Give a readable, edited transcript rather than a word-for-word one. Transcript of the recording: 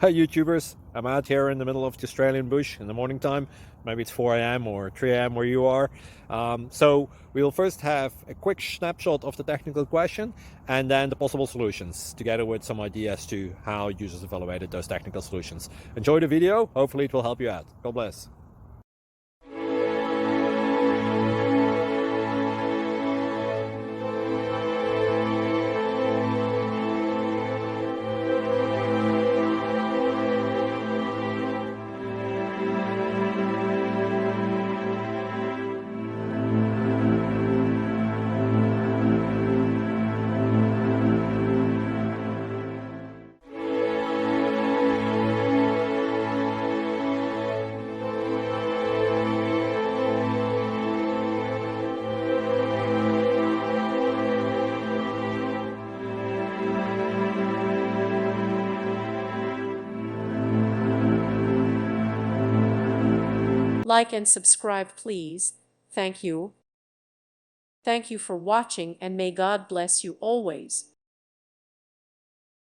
Hi YouTubers, I'm out here in the middle of the Australian bush in the morning time. Maybe it's 4 a.m. or 3 a.m. where you are. So we'll first have a quick snapshot of the technical question and then the possible solutions, together with some ideas to how users evaluated those technical solutions. Enjoy the video, hopefully it will help you out. God bless. Like and subscribe, please. Thank you. Thank you for watching, and may God bless you always.